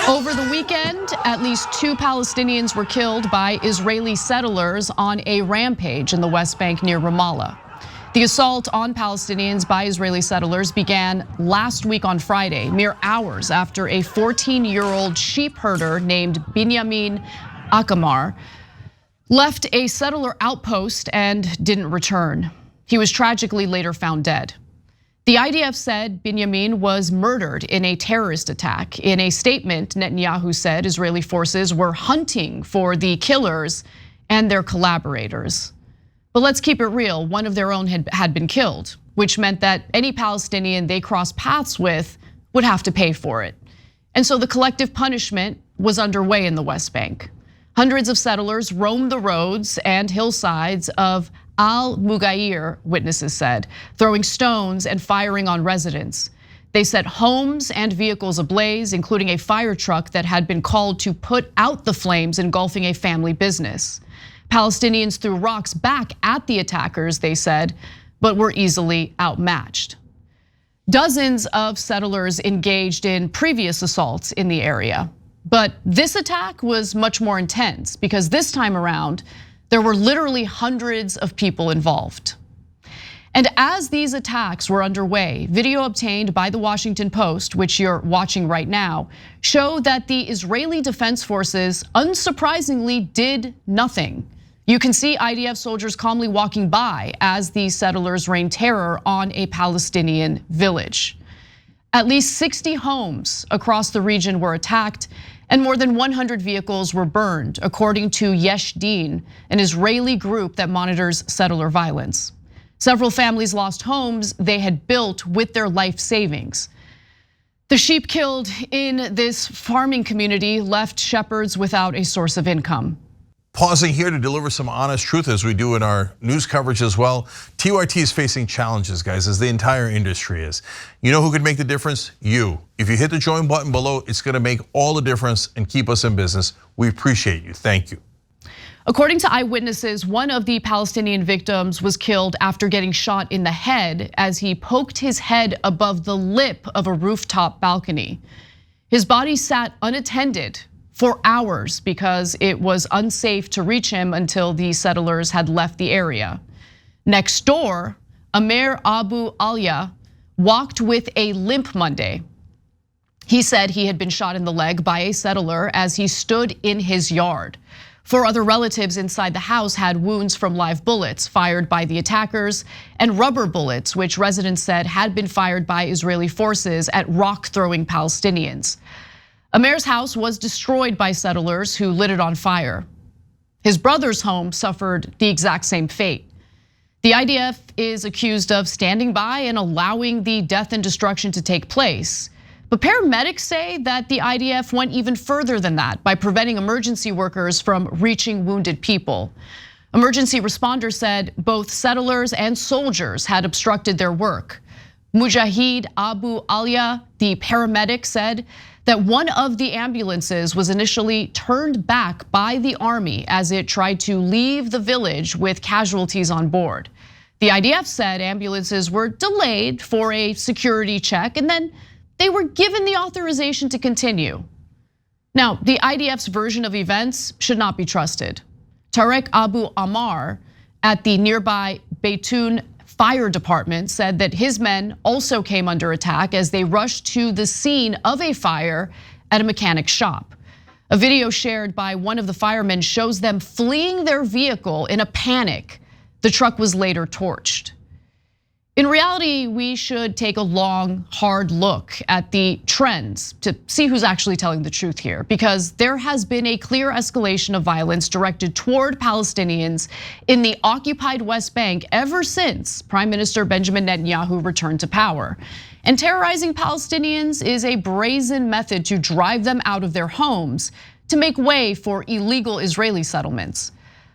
Over the weekend, at least 2 Palestinians were killed by Israeli settlers on a rampage in the West Bank near Ramallah. The assault on Palestinians by Israeli settlers began last week on Friday, mere hours after a 14-year-old sheep herder named Binyamin Akamar left a settler outpost and didn't return. He was tragically later found dead. The IDF said Binyamin was murdered in a terrorist attack. In a statement, Netanyahu said Israeli forces were hunting for the killers and their collaborators. But let's keep it real, one of their own had been killed, which meant that any Palestinian they crossed paths with would have to pay for it. And so the collective punishment was underway in the West Bank. Hundreds of settlers roamed the roads and hillsides of Al-Mughayr, witnesses said, throwing stones and firing on residents. They set homes and vehicles ablaze, including a fire truck that had been called to put out the flames engulfing a family business. Palestinians threw rocks back at the attackers, they said, but were easily outmatched. Dozens of settlers engaged in previous assaults in the area. But this attack was much more intense because this time around, there were literally hundreds of people involved. And as these attacks were underway, video obtained by the Washington Post, which you're watching right now, showed that the Israeli Defense Forces unsurprisingly did nothing. You can see IDF soldiers calmly walking by as the settlers rained terror on a Palestinian village. At least 60 homes across the region were attacked and more than 100 vehicles were burned, according to Yesh Din, an Israeli group that monitors settler violence. Several families lost homes they had built with their life savings. The sheep killed in this farming community left shepherds without a source of income. Pausing here to deliver some honest truth as we do in our news coverage as well. TYT is facing challenges, guys, as the entire industry is. You know who could make the difference? You. If you hit the join button below, it's gonna make all the difference and keep us in business. We appreciate you, thank you. According to eyewitnesses, one of the Palestinian victims was killed after getting shot in the head as he poked his head above the lip of a rooftop balcony. His body sat unattended for hours because it was unsafe to reach him until the settlers had left the area. Next door, Amir Abu Alia walked with a limp Monday. He said he had been shot in the leg by a settler as he stood in his yard. 4 other relatives inside the house had wounds from live bullets fired by the attackers and rubber bullets, which residents said had been fired by Israeli forces at rock-throwing Palestinians. Amir's house was destroyed by settlers who lit it on fire. His brother's home suffered the exact same fate. The IDF is accused of standing by and allowing the death and destruction to take place. But paramedics say that the IDF went even further than that by preventing emergency workers from reaching wounded people. Emergency responders said both settlers and soldiers had obstructed their work. Mujahid Abu Alia, the paramedic, said that one of the ambulances was initially turned back by the army as it tried to leave the village with casualties on board. The IDF said ambulances were delayed for a security check and then they were given the authorization to continue. Now, the IDF's version of events should not be trusted. Tarek Abu Ammar at the nearby Beytoun Fire Department said that his men also came under attack as they rushed to the scene of a fire at a mechanic shop. A video shared by one of the firemen shows them fleeing their vehicle in a panic. The truck was later torched. In reality, we should take a long, hard look at the trends to see who's actually telling the truth here, because there has been a clear escalation of violence directed toward Palestinians in the occupied West Bank ever since Prime Minister Benjamin Netanyahu returned to power. And terrorizing Palestinians is a brazen method to drive them out of their homes to make way for illegal Israeli settlements.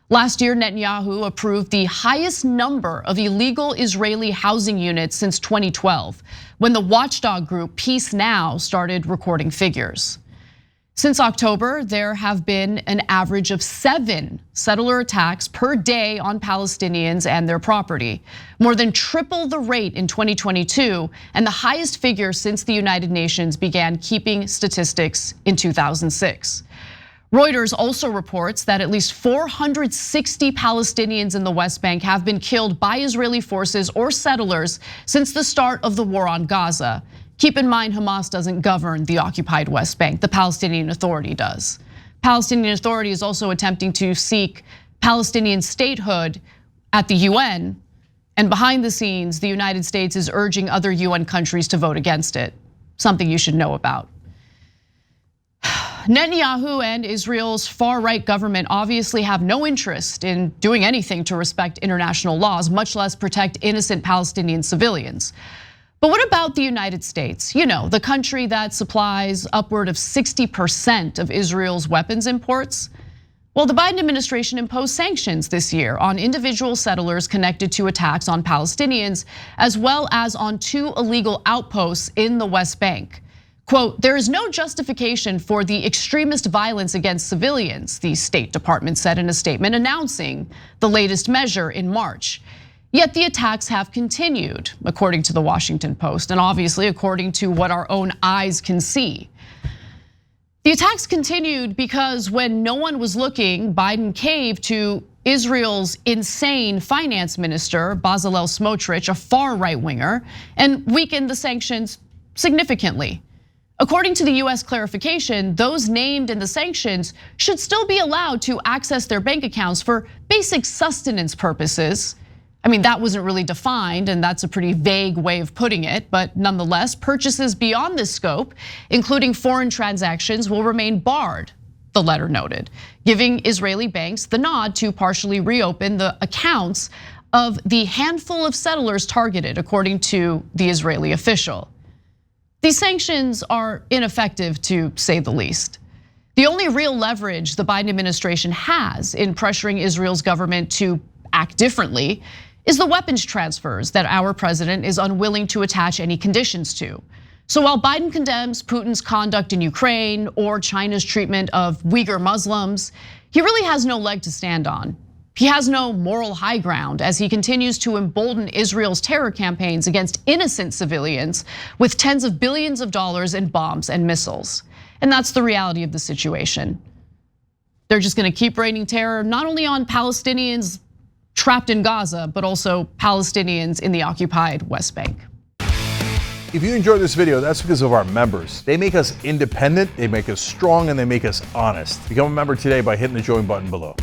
Last year, Netanyahu approved the highest number of illegal Israeli housing units since 2012, when the watchdog group Peace Now started recording figures. Since October, there have been an average of 7 settler attacks per day on Palestinians and their property, more than triple the rate in 2022, and the highest figure since the United Nations began keeping statistics in 2006. Reuters also reports that at least 460 Palestinians in the West Bank have been killed by Israeli forces or settlers since the start of the war on Gaza. Keep in mind, Hamas doesn't govern the occupied West Bank, the Palestinian Authority does. Palestinian Authority is also attempting to seek Palestinian statehood at the UN, and behind the scenes, the United States is urging other UN countries to vote against it, something you should know about. Netanyahu and Israel's far-right government obviously have no interest in doing anything to respect international laws, much less protect innocent Palestinian civilians. But what about the United States? You know, the country that supplies upward of 60% of Israel's weapons imports? Well, the Biden administration imposed sanctions this year on individual settlers connected to attacks on Palestinians, as well as on 2 illegal outposts in the West Bank. Quote, there is no justification for the extremist violence against civilians, the State Department said in a statement announcing the latest measure in March. Yet the attacks have continued, according to the Washington Post, and obviously according to what our own eyes can see. The attacks continued because when no one was looking, Biden caved to Israel's insane finance minister, Bezalel Smotrich, a far right-winger, and weakened the sanctions significantly. According to the US clarification, those named in the sanctions should still be allowed to access their bank accounts for basic sustenance purposes. I mean, that wasn't really defined, and that's a pretty vague way of putting it, but nonetheless, purchases beyond this scope, including foreign transactions, will remain barred, the letter noted, giving Israeli banks the nod to partially reopen the accounts of the handful of settlers targeted, according to the Israeli official. These sanctions are ineffective, to say the least. The only real leverage the Biden administration has in pressuring Israel's government to act differently is the weapons transfers that our president is unwilling to attach any conditions to. So while Biden condemns Putin's conduct in Ukraine or China's treatment of Uyghur Muslims, he really has no leg to stand on. He has no moral high ground as he continues to embolden Israel's terror campaigns against innocent civilians with tens of billions of dollars in bombs and missiles. And that's the reality of the situation. They're just gonna keep raining terror, not only on Palestinians trapped in Gaza, but also Palestinians in the occupied West Bank. If you enjoyed this video, that's because of our members. They make us independent, they make us strong, and they make us honest. Become a member today by hitting the join button below.